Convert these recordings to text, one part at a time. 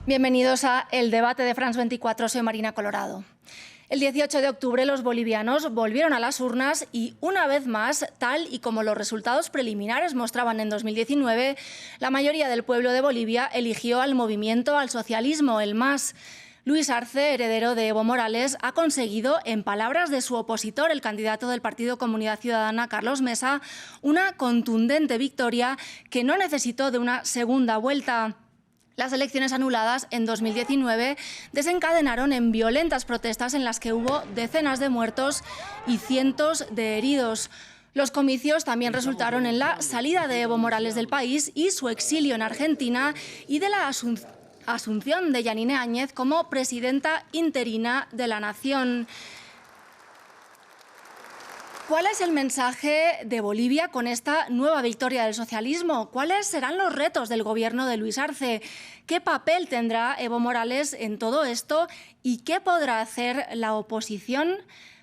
Bienvenidos a El Debate de France 24, soy Marina Colorado. El 18 de octubre los bolivianos volvieron a las urnas y, una vez más, tal y como los resultados preliminares mostraban en 2019, la mayoría del pueblo de Bolivia eligió al movimiento al socialismo, el MAS. Luis Arce, heredero de Evo Morales, ha conseguido, en palabras de su opositor, el candidato del Partido Comunidad Ciudadana, Carlos Mesa, una contundente victoria que no necesitó de una segunda vuelta. Las elecciones anuladas en 2019 desencadenaron en violentas protestas en las que hubo decenas de muertos y cientos de heridos. Los comicios también resultaron en la salida de Evo Morales del país y su exilio en Argentina y de la asunción de Yanine Áñez como presidenta interina de la nación. ¿Cuál es el mensaje de Bolivia con esta nueva victoria del socialismo? ¿Cuáles serán los retos del gobierno de Luis Arce? ¿Qué papel tendrá Evo Morales en todo esto? ¿Y qué podrá hacer la oposición?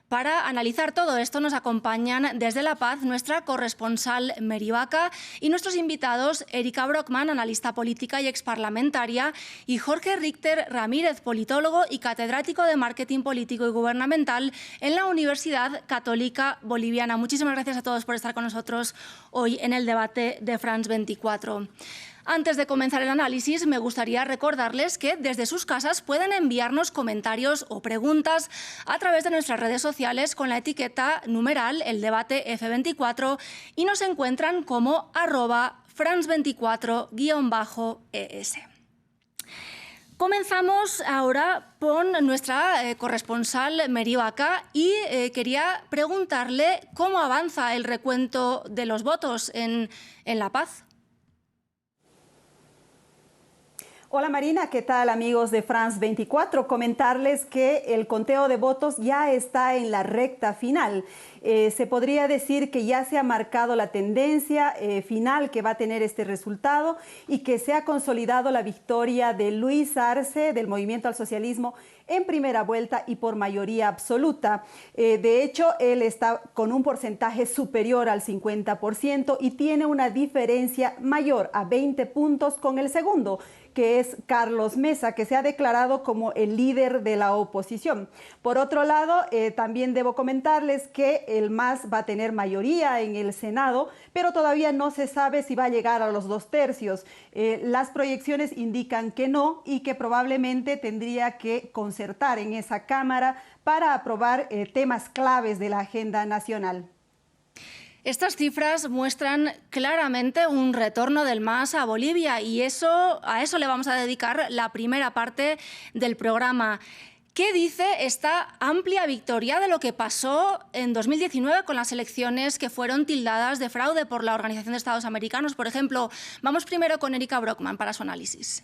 Para analizar todo esto nos acompañan desde La Paz nuestra corresponsal Mary Vaca y nuestros invitados Erika Brockman, analista política y exparlamentaria, y Jorge Richter Ramírez, politólogo y catedrático de Marketing Político y Gubernamental en la Universidad Católica Boliviana. Muchísimas gracias a todos por estar con nosotros hoy en el debate de France 24. Antes de comenzar el análisis, me gustaría recordarles que desde sus casas pueden enviarnos comentarios o preguntas a través de nuestras redes sociales con la etiqueta numeral El Debate F24 y nos encuentran como @France24_ES. Comenzamos ahora con nuestra corresponsal Mary Vaca y quería preguntarle cómo avanza el recuento de los votos en La Paz. Hola Marina, ¿qué tal amigos de France 24? Comentarles que el conteo de votos ya está en la recta final. Se podría decir que ya se ha marcado la tendencia final que va a tener este resultado y que se ha consolidado la victoria de Luis Arce del Movimiento al Socialismo en primera vuelta y por mayoría absoluta. De hecho, él está con un porcentaje superior al 50% y tiene una diferencia mayor a 20 puntos con el segundo, que es Carlos Mesa, que se ha declarado como el líder de la oposición. Por otro lado, también debo comentarles que el MAS va a tener mayoría en el Senado, pero todavía no se sabe si va a llegar a los 2/3. Las proyecciones indican que no y que probablemente tendría que concertar en esa Cámara para aprobar temas claves de la agenda nacional. Estas cifras muestran claramente un retorno del MAS a Bolivia y a eso le vamos a dedicar la primera parte del programa. ¿Qué dice esta amplia victoria de lo que pasó en 2019 con las elecciones que fueron tildadas de fraude por la Organización de Estados Americanos, por ejemplo? Vamos primero con Erika Brockman para su análisis.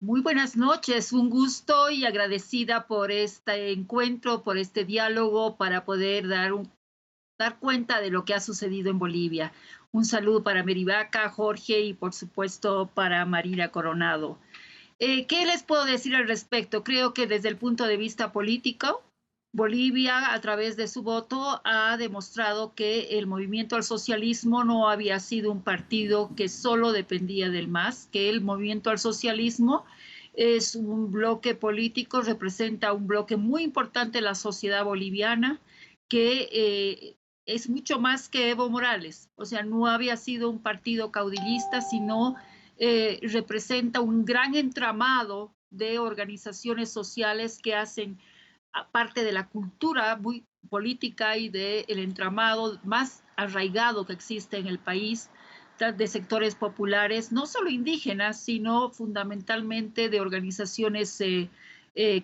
Muy buenas noches, un gusto y agradecida por este encuentro, por este diálogo para poder dar cuenta de lo que ha sucedido en Bolivia. Un saludo para Mary Vaca, Jorge y por supuesto para Marina Coronado. ¿Qué les puedo decir al respecto? Creo que desde el punto de vista político, Bolivia a través de su voto ha demostrado que el movimiento al socialismo no había sido un partido que solo dependía del MAS, que el movimiento al socialismo es un bloque político, representa un bloque muy importante de la sociedad boliviana, que es mucho más que Evo Morales, o sea, no había sido un partido caudillista, sino representa un gran entramado de organizaciones sociales que hacen parte de la cultura muy política y del entramado más arraigado que existe en el país, de sectores populares, no solo indígenas, sino fundamentalmente de organizaciones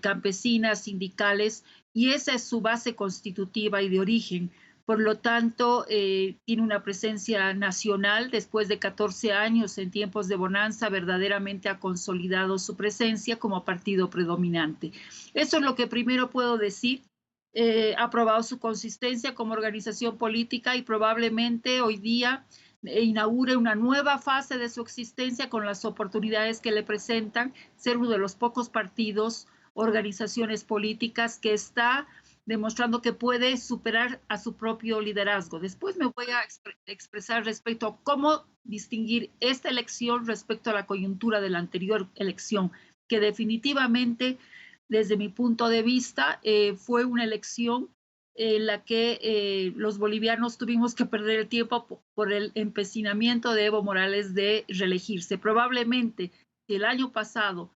campesinas, sindicales, y esa es su base constitutiva y de origen. Por lo tanto, tiene una presencia nacional. Después de 14 años en tiempos de bonanza, verdaderamente ha consolidado su presencia como partido predominante. Eso es lo que primero puedo decir. Ha probado su consistencia como organización política y probablemente hoy día inaugure una nueva fase de su existencia con las oportunidades que le presentan ser uno de los pocos partidos, organizaciones políticas que está demostrando que puede superar a su propio liderazgo. Después me voy a expresar respecto a cómo distinguir esta elección respecto a la coyuntura de la anterior elección, que definitivamente, desde mi punto de vista, fue una elección en la que los bolivianos tuvimos que perder el tiempo por el empecinamiento de Evo Morales de reelegirse. Probablemente, si el año pasado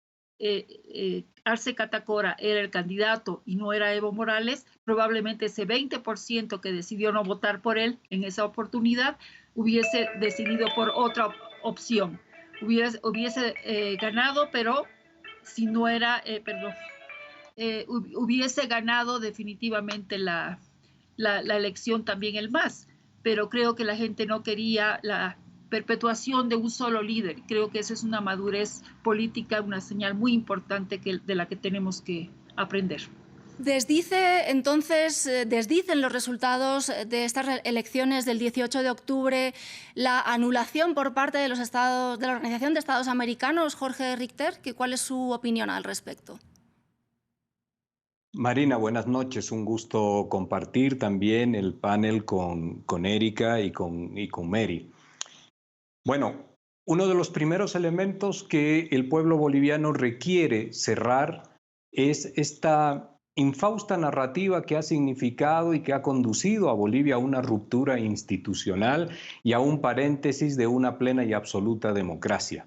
Arce Catacora era el candidato y no era Evo Morales, probablemente ese 20% que decidió no votar por él en esa oportunidad hubiese decidido por otra opción. Hubiese ganado, pero si no era, hubiese ganado definitivamente la elección también el MAS, pero creo que la gente no quería la perpetuación de un solo líder. Creo que eso es una madurez política, una señal muy importante de la que tenemos que aprender. Desdicen los resultados de estas elecciones del 18 de octubre la anulación por parte de los estados, de la Organización de Estados Americanos, Jorge Richter. ¿Cuál es su opinión al respecto? Marina, buenas noches. Un gusto compartir también el panel con Erika y con Mary. Bueno, uno de los primeros elementos que el pueblo boliviano requiere cerrar es esta infausta narrativa que ha significado y que ha conducido a Bolivia a una ruptura institucional y a un paréntesis de una plena y absoluta democracia.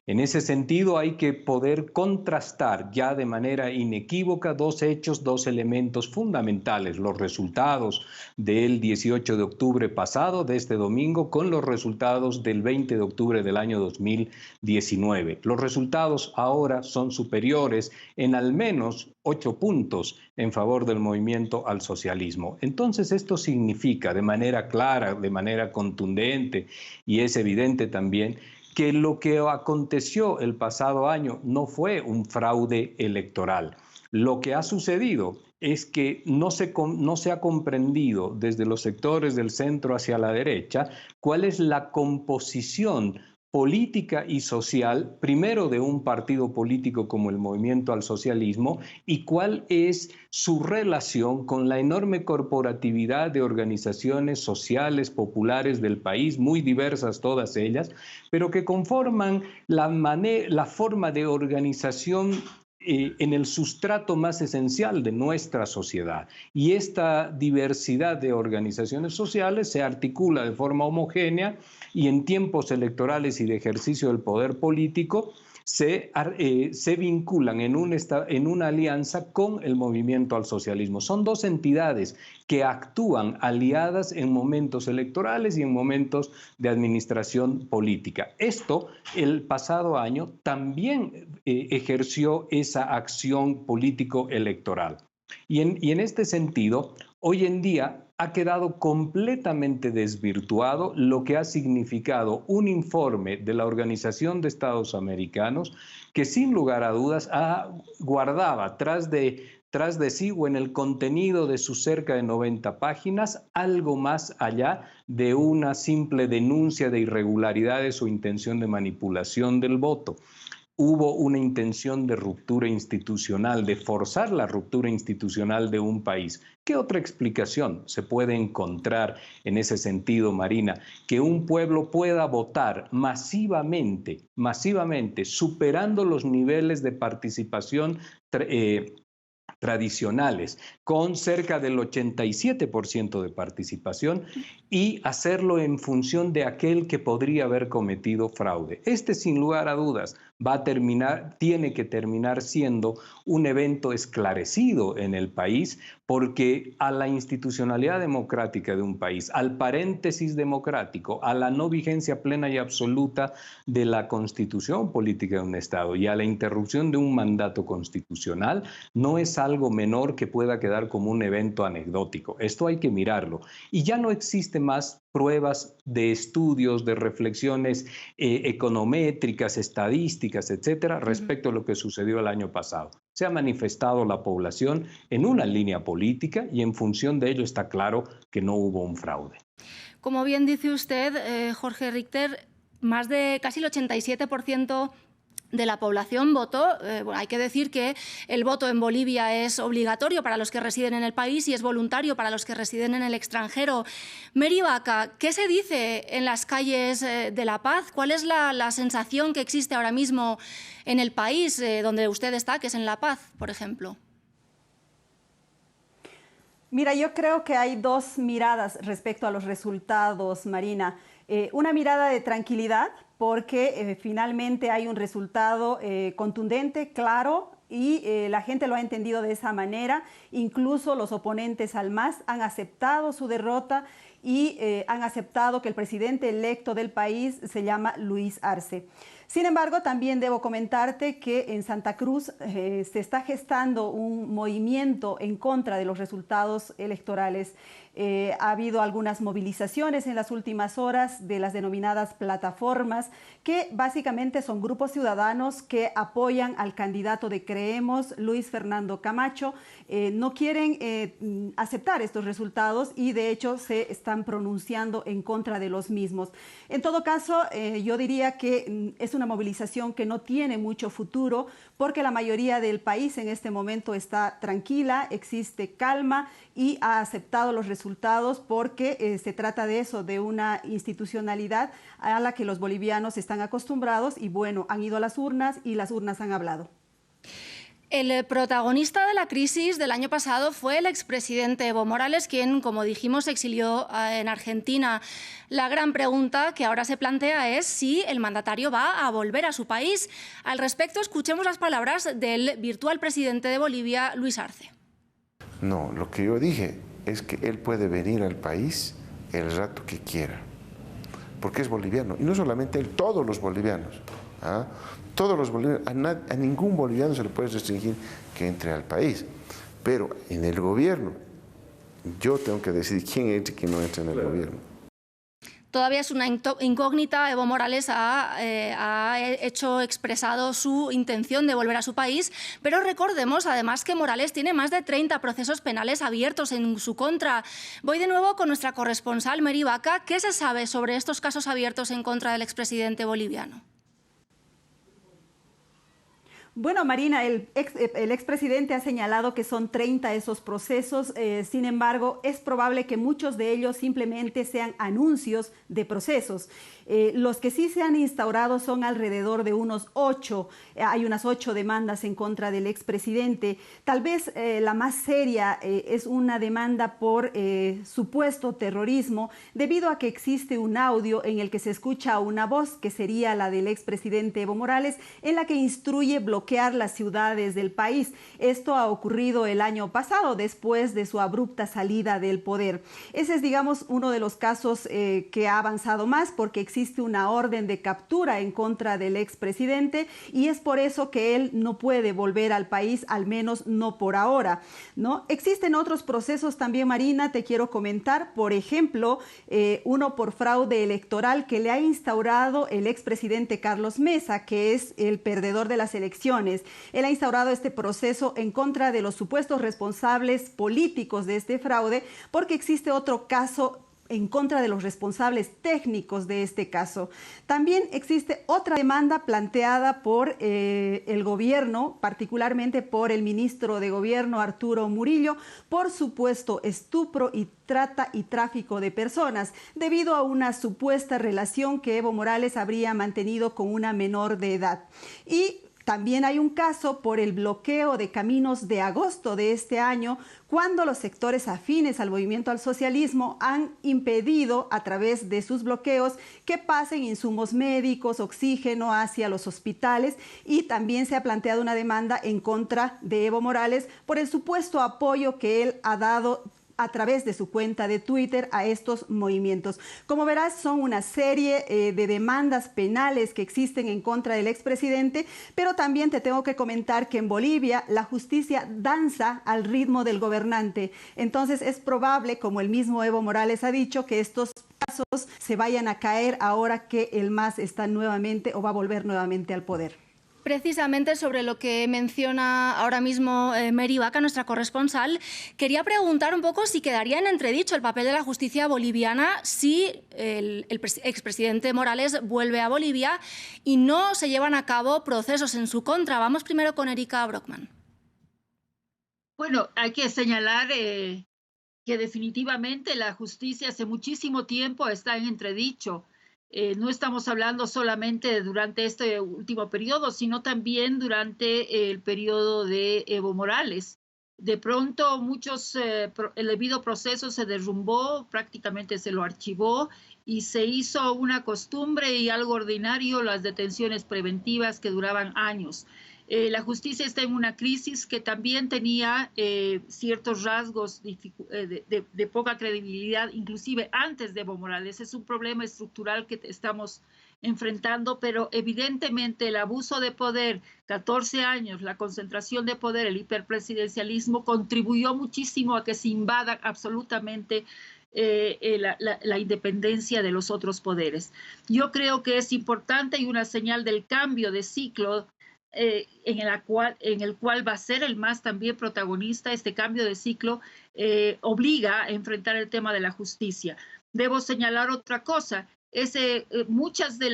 En ese sentido, hay que poder contrastar ya de manera inequívoca dos hechos, dos elementos fundamentales: los resultados del 18 de octubre pasado, de este domingo, con los resultados del 20 de octubre del año 2019. Los resultados ahora son superiores en al menos 8 puntos en favor del movimiento al socialismo. Entonces, esto significa de manera clara, de manera contundente, y es evidente también, que lo que aconteció el pasado año no fue un fraude electoral. Lo que ha sucedido es que no se ha comprendido desde los sectores del centro hacia la derecha cuál es la composición política y social, primero de un partido político como el Movimiento al Socialismo, y cuál es su relación con la enorme corporatividad de organizaciones sociales populares del país, muy diversas todas ellas, pero que conforman la forma de organización en el sustrato más esencial de nuestra sociedad. Y esta diversidad de organizaciones sociales se articula de forma homogénea y en tiempos electorales y de ejercicio del poder político se vinculan en una alianza con el movimiento al socialismo. Son dos entidades que actúan aliadas en momentos electorales y en momentos de administración política. Esto, el pasado año, también ejerció esa acción político-electoral. Y en este sentido, hoy en día ha quedado completamente desvirtuado lo que ha significado un informe de la Organización de Estados Americanos que, sin lugar a dudas, guardaba tras de sí o en el contenido de sus cerca de 90 páginas algo más allá de una simple denuncia de irregularidades o intención de manipulación del voto. Hubo una intención de ruptura institucional, de forzar la ruptura institucional de un país. ¿Qué otra explicación se puede encontrar en ese sentido, Marina? Que un pueblo pueda votar masivamente, superando los niveles de participación tradicionales, con cerca del 87% de participación, y hacerlo en función de aquel que podría haber cometido fraude. Este, sin lugar a dudas, tiene que terminar siendo un evento esclarecido en el país, porque a la institucionalidad democrática de un país, al paréntesis democrático, a la no vigencia plena y absoluta de la constitución política de un Estado y a la interrupción de un mandato constitucional, no es algo menor que pueda quedar como un evento anecdótico. Esto hay que mirarlo. Y ya no existe más pruebas de estudios, de reflexiones econométricas, estadísticas, etcétera, respecto a lo que sucedió el año pasado. Se ha manifestado la población en una línea política y en función de ello está claro que no hubo un fraude. Como bien dice usted, Jorge Richter, más de casi el 87% de la población votó. Bueno, hay que decir que el voto en Bolivia es obligatorio para los que residen en el país y es voluntario para los que residen en el extranjero. Mary Vaca, ¿qué se dice en las calles de La Paz? ¿Cuál es la sensación que existe ahora mismo en el país donde usted está, que es en La Paz, por ejemplo? Mira, yo creo que hay dos miradas respecto a los resultados, Marina. Una mirada de tranquilidad, porque finalmente hay un resultado contundente, claro, y la gente lo ha entendido de esa manera. Incluso los oponentes al MAS han aceptado su derrota y han aceptado que el presidente electo del país se llama Luis Arce. Sin embargo, también debo comentarte que en Santa Cruz se está gestando un movimiento en contra de los resultados electorales. Ha habido algunas movilizaciones en las últimas horas de las denominadas plataformas, que básicamente son grupos ciudadanos que apoyan al candidato de Creemos, Luis Fernando Camacho. No quieren aceptar estos resultados y de hecho se están pronunciando en contra de los mismos. En todo caso, yo diría que es una movilización que no tiene mucho futuro, porque la mayoría del país en este momento está tranquila, existe calma y ha aceptado los resultados, porque se trata de eso, de una institucionalidad a la que los bolivianos están acostumbrados y bueno, han ido a las urnas y las urnas han hablado. El protagonista de la crisis del año pasado fue el expresidente Evo Morales, quien, como dijimos, se exilió en Argentina. La gran pregunta que ahora se plantea es si el mandatario va a volver a su país. Al respecto, escuchemos las palabras del virtual presidente de Bolivia, Luis Arce. No, lo que yo dije es que él puede venir al país el rato que quiera, porque es boliviano. Y no solamente él, todos los bolivianos. ¿Ah? Todos los bolivianos, a ningún boliviano se le puede restringir que entre al país. Pero en el gobierno, yo tengo que decidir quién entra y quién no entra en el gobierno. Todavía es una incógnita. Evo Morales ha expresado su intención de volver a su país, pero recordemos además que Morales tiene más de 30 procesos penales abiertos en su contra. Voy de nuevo con nuestra corresponsal Mary Vaca. ¿Qué se sabe sobre estos casos abiertos en contra del expresidente boliviano? Bueno, Marina, el expresidente ha señalado que son 30 esos procesos. Sin embargo, es probable que muchos de ellos simplemente sean anuncios de procesos. Los que sí se han instaurado son alrededor de unos 8. Hay unas 8 demandas en contra del expresidente. Tal vez la más seria es una demanda por supuesto terrorismo, debido a que existe un audio en el que se escucha una voz, que sería la del expresidente Evo Morales, en la que instruye bloquear las ciudades del país. Esto ha ocurrido el año pasado, después de su abrupta salida del poder. Ese es, digamos, uno de los casos que ha avanzado más, porque existe una orden de captura en contra del expresidente y es por eso que él no puede volver al país, al menos no por ahora, ¿no? Existen otros procesos también, Marina, te quiero comentar, por ejemplo, uno por fraude electoral que le ha instaurado el expresidente Carlos Mesa, que es el perdedor de las elecciones. Él ha instaurado este proceso en contra de los supuestos responsables políticos de este fraude, porque existe otro caso en contra de los responsables técnicos de este caso. También existe otra demanda planteada por el gobierno, particularmente por el ministro de Gobierno, Arturo Murillo, por supuesto estupro y trata y tráfico de personas, debido a una supuesta relación que Evo Morales habría mantenido con una menor de edad. Y también hay un caso por el bloqueo de caminos de agosto de este año, cuando los sectores afines al movimiento al socialismo han impedido a través de sus bloqueos que pasen insumos médicos, oxígeno hacia los hospitales, y también se ha planteado una demanda en contra de Evo Morales por el supuesto apoyo que él ha dado a través de su cuenta de Twitter a estos movimientos. Como verás, son una serie de demandas penales que existen en contra del expresidente, pero también te tengo que comentar que en Bolivia la justicia danza al ritmo del gobernante. Entonces es probable, como el mismo Evo Morales ha dicho, que estos casos se vayan a caer ahora que el MAS está nuevamente o va a volver nuevamente al poder. Precisamente sobre lo que menciona ahora mismo Mary Vaca, nuestra corresponsal, quería preguntar un poco si quedaría en entredicho el papel de la justicia boliviana si el expresidente Morales vuelve a Bolivia y no se llevan a cabo procesos en su contra. Vamos primero con Erika Brockman. Bueno, hay que señalar que definitivamente la justicia hace muchísimo tiempo está en entredicho. No estamos hablando solamente durante este último periodo, sino también durante el periodo de Evo Morales. De pronto, el debido proceso se derrumbó, prácticamente se lo archivó y se hizo una costumbre y algo ordinario las detenciones preventivas que duraban años. La justicia está en una crisis que también tenía ciertos rasgos de poca credibilidad, inclusive antes de Evo Morales. Es un problema estructural que estamos enfrentando, pero evidentemente el abuso de poder, 14 años, la concentración de poder, el hiperpresidencialismo, contribuyó muchísimo a que se invada absolutamente la independencia de los otros poderes. Yo creo que es importante y una señal del cambio de ciclo en el cual va a ser el MAS también protagonista. Este cambio de ciclo obliga a enfrentar el tema de la justicia. Debo señalar otra cosa, muchas de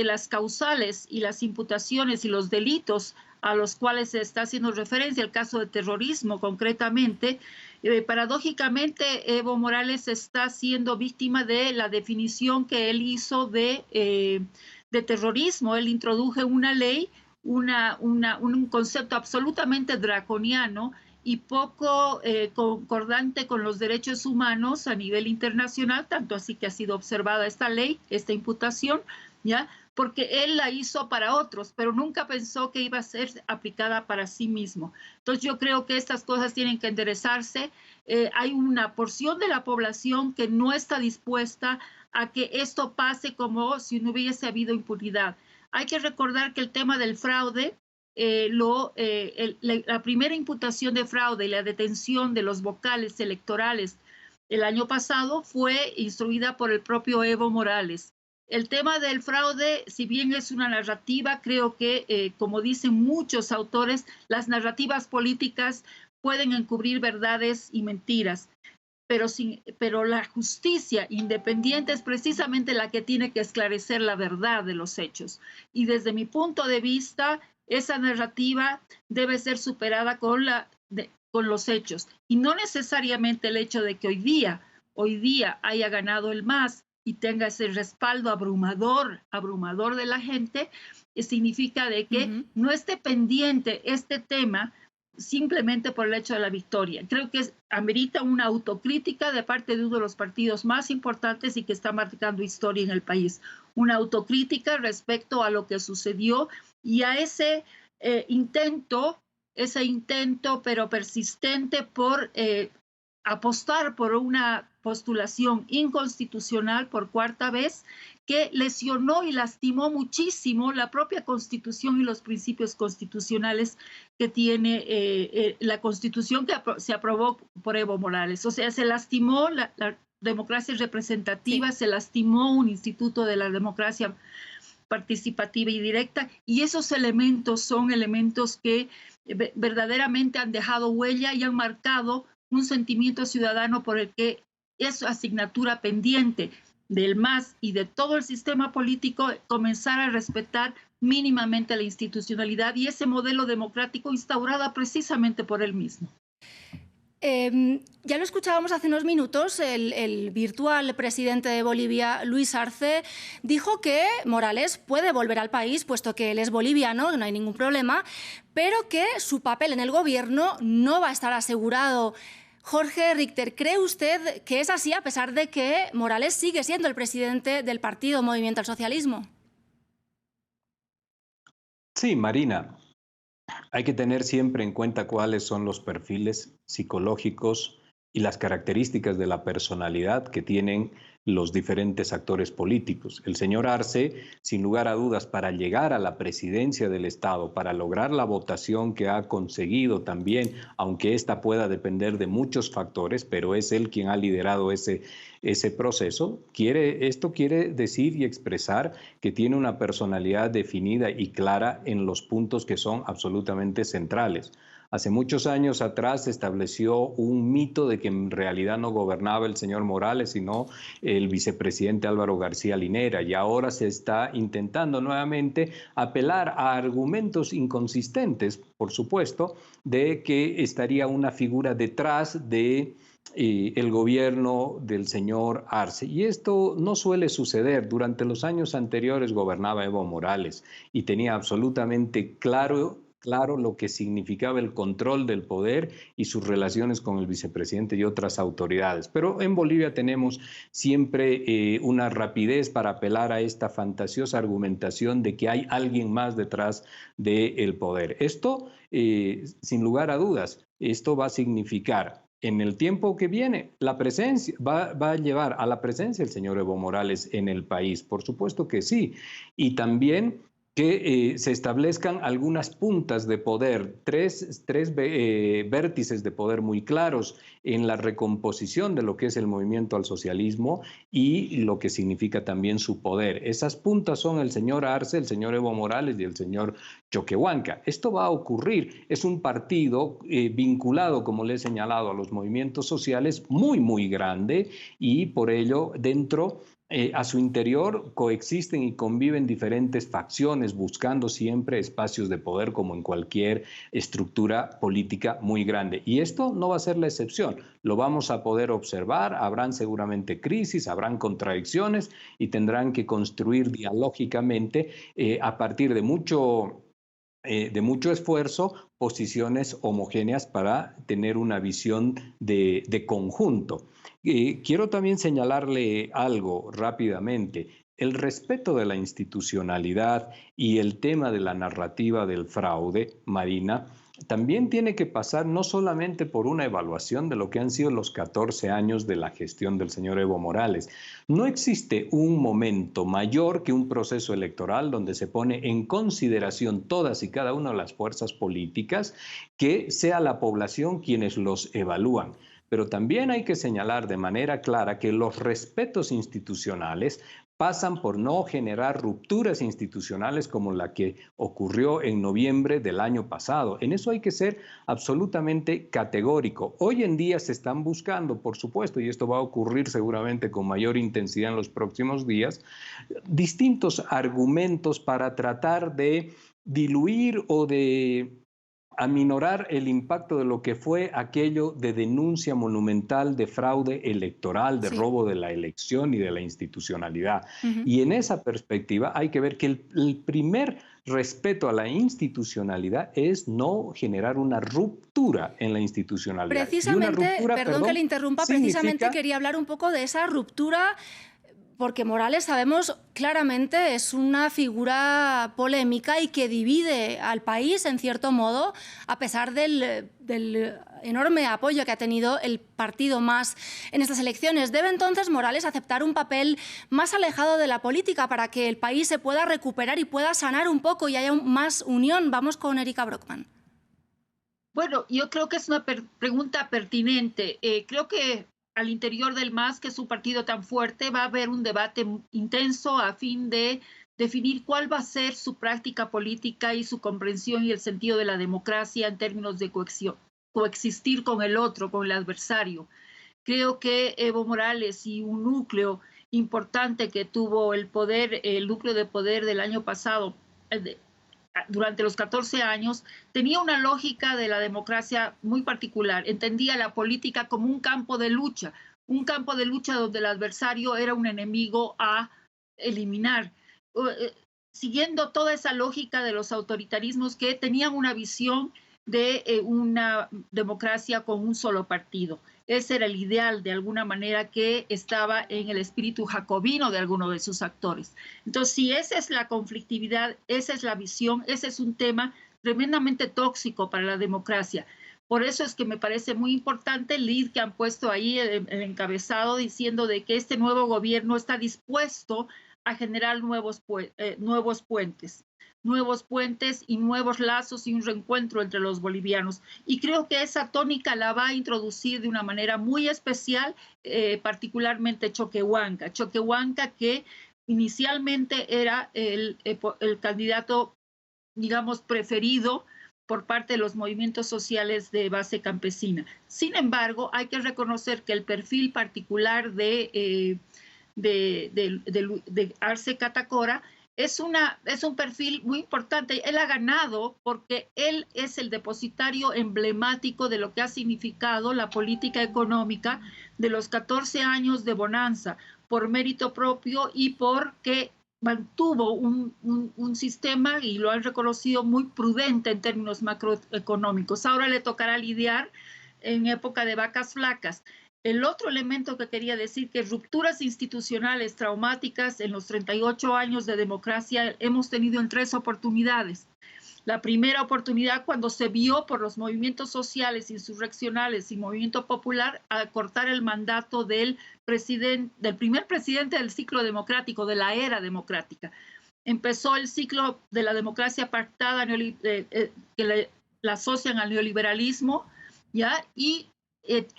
las causales y las imputaciones y los delitos a los cuales se está haciendo referencia, el caso de terrorismo concretamente, paradójicamente Evo Morales está siendo víctima de la definición que él hizo de terrorismo. Él introdujo una ley, un concepto absolutamente draconiano y poco concordante con los derechos humanos a nivel internacional, tanto así que ha sido observada esta ley, esta imputación, ¿ya? Porque él la hizo para otros, pero nunca pensó que iba a ser aplicada para sí mismo. Entonces yo creo que estas cosas tienen que enderezarse. Hay una porción de la población que no está dispuesta a que esto pase como si no hubiese habido impunidad. Hay que recordar que el tema del fraude, la primera imputación de fraude y la detención de los vocales electorales el año pasado fue instruida por el propio Evo Morales. El tema del fraude, si bien es una narrativa, creo que, como dicen muchos autores, las narrativas políticas pueden encubrir verdades y mentiras. Pero la justicia independiente es precisamente la que tiene que esclarecer la verdad de los hechos. Y desde mi punto de vista, esa narrativa debe ser superada con los hechos. Y no necesariamente el hecho de que hoy día haya ganado el MAS y tenga ese respaldo abrumador de la gente, significa de que no esté pendiente este tema simplemente por el hecho de la victoria. Creo que amerita una autocrítica de parte de uno de los partidos más importantes y que está marcando historia en el país. Una autocrítica respecto a lo que sucedió y a ese intento pero persistente por apostar por una postulación inconstitucional por cuarta vez que lesionó y lastimó muchísimo la propia Constitución y los principios constitucionales que tiene la Constitución que se aprobó por Evo Morales. O sea, se lastimó la democracia representativa, sí. Se lastimó un instituto de la democracia participativa y directa, y esos elementos son elementos que verdaderamente han dejado huella y han marcado un sentimiento ciudadano por el que es asignatura pendiente del MAS y de todo el sistema político comenzar a respetar mínimamente la institucionalidad y ese modelo democrático instaurado precisamente por él mismo. Ya lo escuchábamos hace unos minutos, el virtual presidente de Bolivia, Luis Arce, dijo que Morales puede volver al país, puesto que él es boliviano, no hay ningún problema, pero que su papel en el gobierno no va a estar asegurado. Jorge Richter, ¿cree usted que es así a pesar de que Morales sigue siendo el presidente del partido Movimiento al Socialismo? Sí, Marina. Hay que tener siempre en cuenta cuáles son los perfiles psicológicos y las características de la personalidad que tienen los diferentes actores políticos. El señor Arce, sin lugar a dudas, para llegar a la presidencia del Estado, para lograr la votación que ha conseguido también, aunque esta pueda depender de muchos factores, pero es él quien ha liderado ese proceso, esto quiere decir y expresar que tiene una personalidad definida y clara en los puntos que son absolutamente centrales. Hace muchos años atrás se estableció un mito de que en realidad no gobernaba el señor Morales, sino el vicepresidente Álvaro García Linera, y ahora se está intentando nuevamente apelar a argumentos inconsistentes, por supuesto, de que estaría una figura detrás de el gobierno del señor Arce. Y esto no suele suceder. Durante los años anteriores gobernaba Evo Morales y tenía absolutamente claro lo que significaba el control del poder y sus relaciones con el vicepresidente y otras autoridades. Pero en Bolivia tenemos siempre una rapidez para apelar a esta fantasiosa argumentación de que hay alguien más detrás del poder. Esto, sin lugar a dudas, esto va a significar en el tiempo que viene, la presencia va a llevar a la presencia del señor Evo Morales en el país, por supuesto que sí, y también que se establezcan algunas puntas de poder, tres vértices de poder muy claros en la recomposición de lo que es el movimiento al socialismo y lo que significa también su poder. Esas puntas son el señor Arce, el señor Evo Morales y el señor Choquehuanca. Esto va a ocurrir. Es un partido vinculado, como le he señalado, a los movimientos sociales muy, muy grande y por ello dentro a su interior coexisten y conviven diferentes facciones buscando siempre espacios de poder como en cualquier estructura política muy grande. Y esto no va a ser la excepción. Lo vamos a poder observar, habrán seguramente crisis, habrán contradicciones y tendrán que construir dialógicamente a partir de mucho esfuerzo, posiciones homogéneas para tener una visión de conjunto. Quiero también señalarle algo rápidamente. El respeto de la institucionalidad y el tema de la narrativa del fraude, Marina, también tiene que pasar no solamente por una evaluación de lo que han sido los 14 años de la gestión del señor Evo Morales. No existe un momento mayor que un proceso electoral donde se pone en consideración todas y cada una de las fuerzas políticas, que sea la población quienes los evalúan. Pero también hay que señalar de manera clara que los respetos institucionales pasan por no generar rupturas institucionales como la que ocurrió en noviembre del año pasado. En eso hay que ser absolutamente categórico. Hoy en día se están buscando, por supuesto, y esto va a ocurrir seguramente con mayor intensidad en los próximos días, distintos argumentos para tratar de diluir o de aminorar el impacto de lo que fue aquello de denuncia monumental de fraude electoral, de robo de la elección y de la institucionalidad. Y en esa perspectiva hay que ver que el primer respeto a la institucionalidad es no generar una ruptura en la institucionalidad. Precisamente, y una ruptura, perdón que le interrumpa, precisamente quería hablar un poco de esa ruptura, porque Morales, sabemos claramente, es una figura polémica y que divide al país, en cierto modo, a pesar del enorme apoyo que ha tenido el partido MAS en estas elecciones. ¿Debe entonces Morales aceptar un papel más alejado de la política para que el país se pueda recuperar y pueda sanar un poco y haya más unión? Vamos con Erika Brockman. Bueno, yo creo que es una pregunta pertinente. Creo que al interior del MAS, que es un partido tan fuerte, va a haber un debate intenso a fin de definir cuál va a ser su práctica política y su comprensión y el sentido de la democracia en términos de coexistir con el otro, con el adversario. Creo que Evo Morales y un núcleo importante que tuvo el núcleo de poder del año pasado, durante los 14 años, tenía una lógica de la democracia muy particular. Entendía la política como un campo de lucha donde el adversario era un enemigo a eliminar, siguiendo toda esa lógica de los autoritarismos que tenían una visión de una democracia con un solo partido. Ese era el ideal, de alguna manera, que estaba en el espíritu jacobino de alguno de sus actores. Entonces, si esa es la conflictividad, esa es la visión, ese es un tema tremendamente tóxico para la democracia, Por eso es que me parece muy importante el lead que han puesto ahí, el encabezado, diciendo de que este nuevo gobierno está dispuesto a generar nuevos puentes y nuevos lazos y un reencuentro entre los bolivianos. Y creo que esa tónica la va a introducir de una manera muy especial, particularmente Choquehuanca. Choquehuanca, que inicialmente era el candidato, digamos, preferido por parte de los movimientos sociales de base campesina. Sin embargo, hay que reconocer que el perfil particular de Arce Catacora es un perfil muy importante. Él ha ganado porque él es el depositario emblemático de lo que ha significado la política económica de los 14 años de bonanza, por mérito propio y porque mantuvo un sistema, y lo han reconocido, muy prudente en términos macroeconómicos. Ahora le tocará lidiar en época de vacas flacas. El otro elemento que quería decir, que rupturas institucionales traumáticas en los 38 años de democracia hemos tenido en 3 oportunidades. La primera oportunidad cuando se vio por los movimientos sociales, insurreccionales y movimiento popular a cortar el mandato del primer presidente del ciclo democrático, de la era democrática. Empezó el ciclo de la democracia pactada que la asocian al neoliberalismo, ¿ya? Y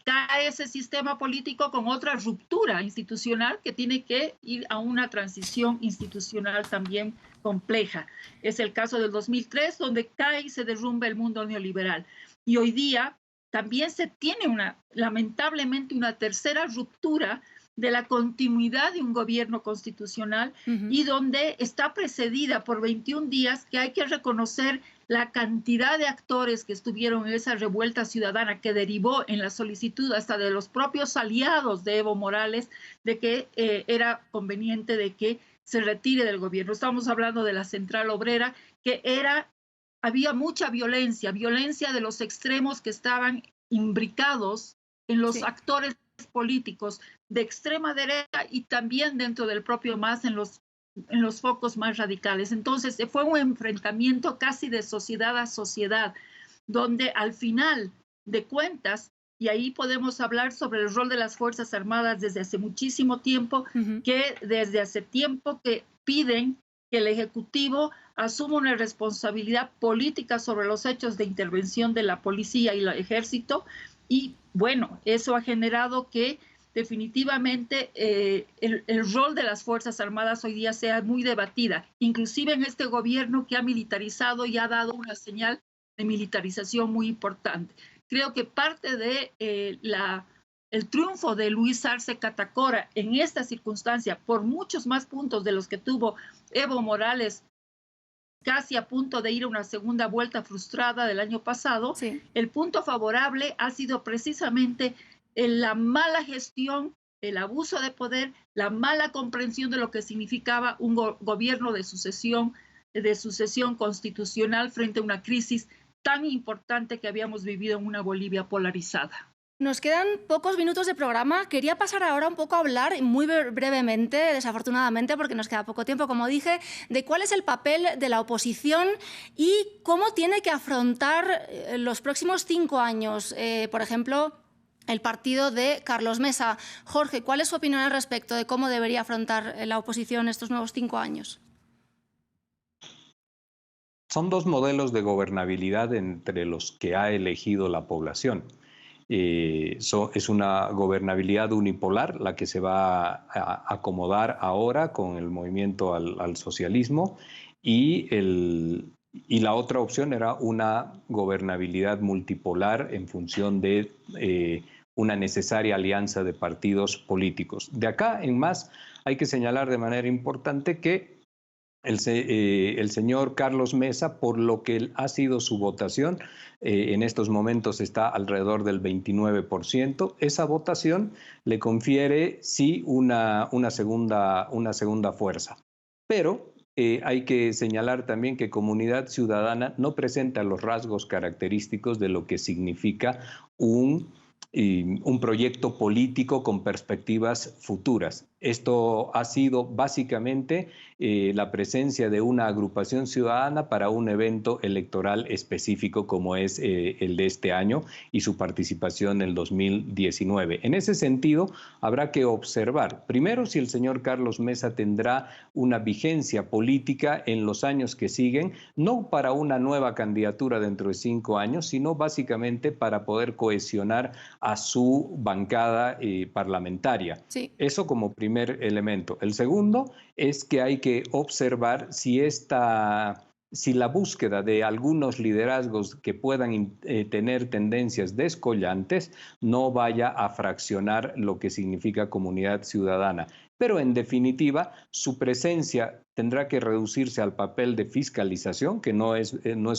cae ese sistema político con otra ruptura institucional que tiene que ir a una transición institucional también compleja. Es el caso del 2003, donde cae y se derrumba el mundo neoliberal. Y hoy día también se tiene lamentablemente una tercera ruptura de la continuidad de un gobierno constitucional y donde está precedida por 21 días que hay que reconocer la cantidad de actores que estuvieron en esa revuelta ciudadana que derivó en la solicitud hasta de los propios aliados de Evo Morales de que era conveniente de que se retire del gobierno. Estamos hablando de la Central Obrera, que había mucha violencia de los extremos que estaban imbricados en los actores políticos de extrema derecha y también dentro del propio MAS en los focos más radicales. Entonces fue un enfrentamiento casi de sociedad a sociedad, donde al final de cuentas, y ahí podemos hablar sobre el rol de las Fuerzas Armadas desde hace muchísimo tiempo, que desde hace tiempo que piden que el Ejecutivo asuma una responsabilidad política sobre los hechos de intervención de la policía y el ejército. Y bueno, eso ha generado que definitivamente el rol de las Fuerzas Armadas hoy día sea muy debatida, inclusive en este gobierno que ha militarizado y ha dado una señal de militarización muy importante. Creo que parte de el triunfo de Luis Arce Catacora en esta circunstancia, por muchos más puntos de los que tuvo Evo Morales, casi a punto de ir a una segunda vuelta frustrada del año pasado, el punto favorable ha sido precisamente la mala gestión, el abuso de poder, la mala comprensión de lo que significaba un gobierno de sucesión constitucional frente a una crisis tan importante que habíamos vivido en una Bolivia polarizada. Nos quedan pocos minutos de programa. Quería pasar ahora un poco a hablar, muy brevemente, desafortunadamente, porque nos queda poco tiempo, como dije, de cuál es el papel de la oposición y cómo tiene que afrontar los próximos 5 años, por ejemplo, el partido de Carlos Mesa. Jorge, ¿cuál es su opinión al respecto de cómo debería afrontar la oposición estos nuevos 5 años? Son 2 modelos de gobernabilidad entre los que ha elegido la población. Es una gobernabilidad unipolar la que se va a acomodar ahora con el movimiento al socialismo y la otra opción era una gobernabilidad multipolar en función de una necesaria alianza de partidos políticos. De acá en más hay que señalar de manera importante que el señor Carlos Mesa, por lo que ha sido su votación, en estos momentos está alrededor del 29%. Esa votación le confiere, sí, una segunda fuerza. Pero hay que señalar también que Comunidad Ciudadana no presenta los rasgos característicos de lo que significa un proyecto político con perspectivas futuras. Esto ha sido básicamente la presencia de una agrupación ciudadana para un evento electoral específico como es el de este año y su participación en el 2019. En ese sentido, habrá que observar, primero, si el señor Carlos Mesa tendrá una vigencia política en los años que siguen, no para una nueva candidatura dentro de 5 años, sino básicamente para poder cohesionar a su bancada parlamentaria. Sí. Eso como primer elemento. El segundo es que hay que observar si la búsqueda de algunos liderazgos que puedan tener tendencias descollantes no vaya a fraccionar lo que significa comunidad ciudadana. Pero en definitiva, su presencia tendrá que reducirse al papel de fiscalización, que no es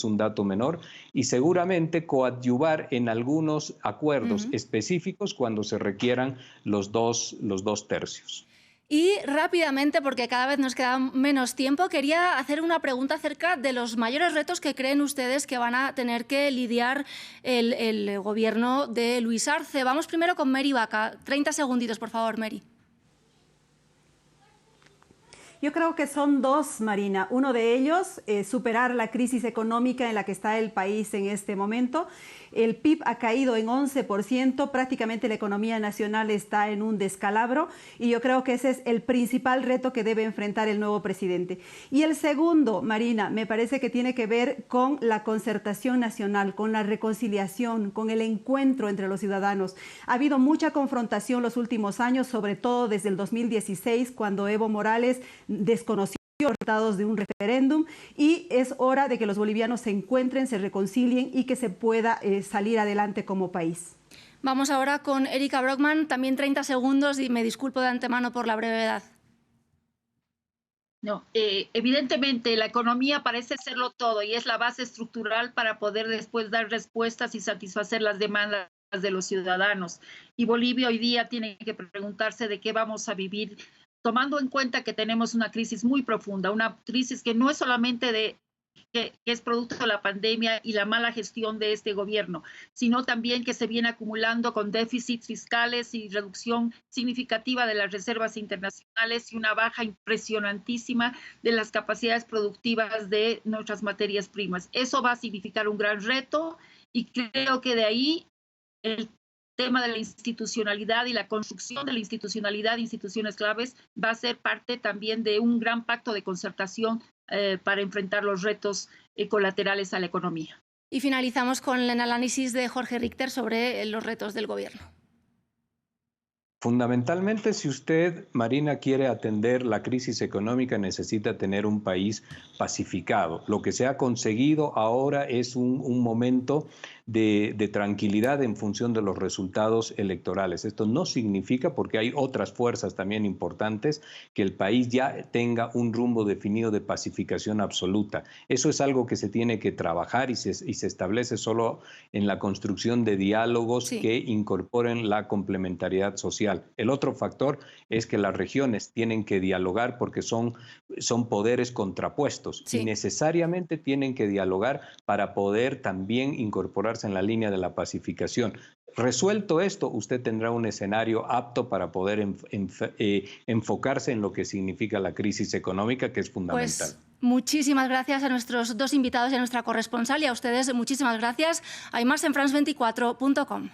un dato menor, y seguramente coadyuvar en algunos acuerdos específicos cuando se requieran los dos tercios. Y rápidamente, porque cada vez nos queda menos tiempo, quería hacer una pregunta acerca de los mayores retos que creen ustedes que van a tener que lidiar el gobierno de Luis Arce. Vamos primero con Mary Baca. 30 segunditos, por favor, Mary. Yo creo que son dos, Marina. Uno de ellos, superar la crisis económica en la que está el país en este momento. El PIB ha caído en 11%, prácticamente la economía nacional está en un descalabro y yo creo que ese es el principal reto que debe enfrentar el nuevo presidente. Y el segundo, Marina, me parece que tiene que ver con la concertación nacional, con la reconciliación, con el encuentro entre los ciudadanos. Ha habido mucha confrontación los últimos años, sobre todo desde el 2016, cuando Evo Morales desconoció los resultados de un referéndum, y es hora de que los bolivianos se encuentren, se reconcilien y que se pueda salir adelante como país. Vamos ahora con Erika Brockman, también 30 segundos y me disculpo de antemano por la brevedad. No, evidentemente la economía parece serlo todo y es la base estructural para poder después dar respuestas y satisfacer las demandas de los ciudadanos. Y Bolivia hoy día tiene que preguntarse de qué vamos a vivir, tomando en cuenta que tenemos una crisis muy profunda, una crisis que no es solamente que es producto de la pandemia y la mala gestión de este gobierno, sino también que se viene acumulando con déficits fiscales y reducción significativa de las reservas internacionales y una baja impresionantísima de las capacidades productivas de nuestras materias primas. Eso va a significar un gran reto y creo que de ahí el tema de la institucionalidad y la construcción de la institucionalidad, instituciones claves, va a ser parte también de un gran pacto de concertación para enfrentar los retos colaterales a la economía. Y finalizamos con el análisis de Jorge Richter sobre los retos del gobierno. Fundamentalmente, si usted, Marina, quiere atender la crisis económica, necesita tener un país pacificado. Lo que se ha conseguido ahora es un momento de tranquilidad en función de los resultados electorales. Esto no significa, porque hay otras fuerzas también importantes, que el país ya tenga un rumbo definido de pacificación absoluta. Eso es algo que se tiene que trabajar y se establece solo en la construcción de diálogos que incorporen la complementariedad social. El otro factor es que las regiones tienen que dialogar porque son poderes contrapuestos y necesariamente tienen que dialogar para poder también incorporarse en la línea de la pacificación. Resuelto esto, usted tendrá un escenario apto para poder enfocarse en lo que significa la crisis económica, que es fundamental. Pues muchísimas gracias a nuestros dos invitados y a nuestra corresponsal, y a ustedes muchísimas gracias. Hay más en France24.com.